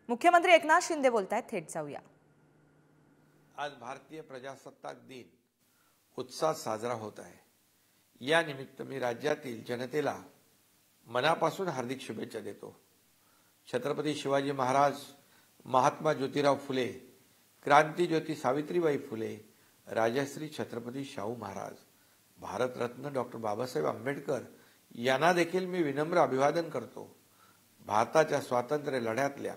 मुख्यमंत्री एकनाथ शिंदे बोलतायत, थेट जाऊया। आज भारतीय प्रजासत्ताक दिन उत्साहात साजरा होत आहे। या निमित्त मी राज्यातील जनतेला मनापासून हार्दिक शुभेच्छा देतो। छत्रपती शिवाजी महाराज, महात्मा ज्योतिराव फुले, क्रांतिज्योती सावित्रीबाई फुले, राजश्री छत्रपती शाहू महाराज, भारतरत्न डॉक्टर बाबासाहेब आंबेडकर यांना देखील मी विनम्र अभिवादन करतो। भारताच्या स्वातंत्र्य लढ्यातल्या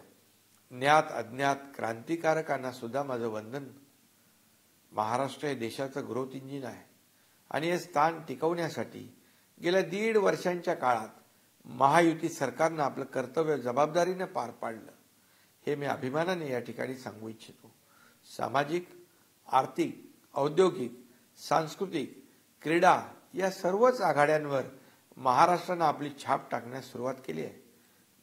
ज्ञात अज्ञात क्रांतिकारकांना सुद्धा माझं वंदन। महाराष्ट्र हे देशाचं ग्रोथ इंजिन आहे आणि हे स्थान टिकवण्यासाठी गेल्या 1.5 वर्षांच्या काळात महायुती सरकारनं आपलं कर्तव्य जबाबदारीने पार पाडलं, हे मी अभिमानाने या ठिकाणी सांगू इच्छितो। सामाजिक, आर्थिक, औद्योगिक, सांस्कृतिक, क्रीडा या सर्वच आघाड्यांवर महाराष्ट्रानं आपली छाप टाकण्यास सुरुवात केली आहे।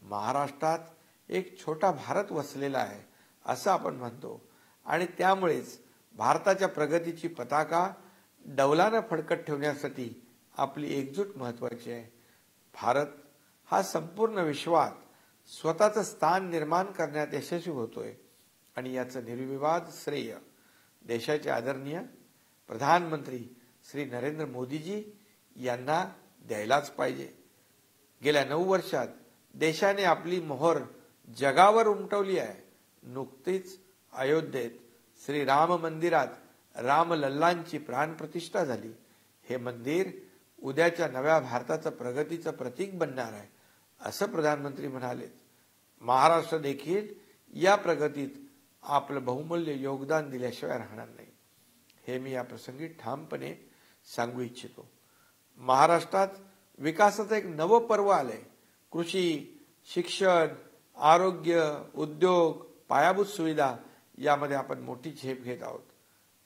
महाराष्ट्रात एक छोटा भारत वसलेला आहे असं आपण म्हणतो आणि त्यामुळेच भारताच्या प्रगतीची पताका डौलाने फडकत ठेवण्यासाठी आपली एकजूट महत्त्वाची आहे। भारत हा संपूर्ण विश्वात स्वतःचं स्थान निर्माण करण्यात यशस्वी होतोय आणि याचं निर्विवाद श्रेय देशाचे आदरणीय प्रधानमंत्री श्री नरेंद्र मोदीजी यांना द्यायलाच पाहिजे। गेल्या 9 वर्षात देशाने आपली मोहर जगावर उमटवली आहे। नुकतीच अयोध्येत श्री राम मंदिरात रामलल्लांची प्राणप्रतिष्ठा झाली। हे मंदिर उद्याच्या नव्या भारताचं प्रगतीचं प्रतीक बनणार आहे असं प्रधानमंत्री म्हणाले। महाराष्ट्र देखील या प्रगतीत आपलं बहुमूल्य योगदान दिल्याशिवाय राहणार नाही, हे मी या प्रसंगी ठामपणे सांगू इच्छितो। महाराष्ट्रात विकासाचं एक नवं पर्व आलंय। कृषी, शिक्षण, आरोग्य, उद्योग, पायाभूत सुविधा यामध्ये आपण मोठी झेप घेत आहोत।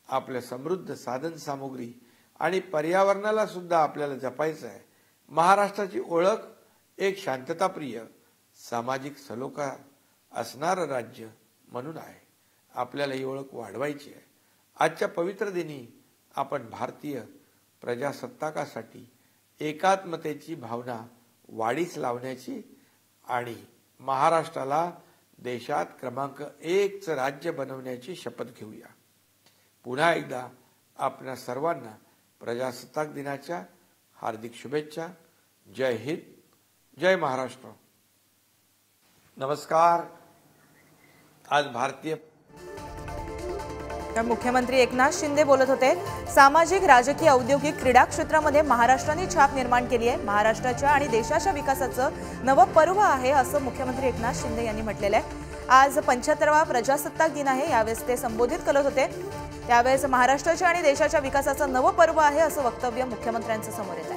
आपल्या समृद्ध साधन सामुग्री आणि पर्यावरणाला सुद्धा आपल्याला जपायचं आहे। महाराष्ट्राची ओळख एक शांतताप्रिय, सामाजिक सलोखा असणारं राज्य म्हणून आहे। आपल्याला ही ओळख वाढवायची आहे। आजच्या पवित्र दिनी आपण भारतीय प्रजासत्ताकासाठी एकात्मतेची भावना वाढीस लावण्याची आणि महाराष्ट्राला देशात क्रमांक 1चं राज्य बनवण्याची शपथ घेऊया। पुन्हा एकदा आपल्या सर्वांना प्रजासत्ताक दिनाच्या हार्दिक शुभेच्छा। जय हिंद, जय महाराष्ट्र। नमस्कार। आज भारतीय मुख्यमंत्री एकनाथ शिंदे बोलत होते। सामाजिक, राजकीय, औद्योगिक, क्रीडा क्षेत्रामध्ये महाराष्ट्राने छाप निर्माण केली आहे। महाराष्ट्राच्या आणि देशाच्या विकासाचं नवं पर्व आहे असं मुख्यमंत्री एकनाथ शिंदे यांनी म्हटलेलं आहे। आज 75वा प्रजासत्ताक दिन आहे। यावेळेस ते संबोधित करत होते। त्यावेळेस महाराष्ट्राच्या आणि देशाच्या विकासाचं नवं पर्व आहे असं वक्तव्य मुख्यमंत्र्यांचं समोर येत आहे।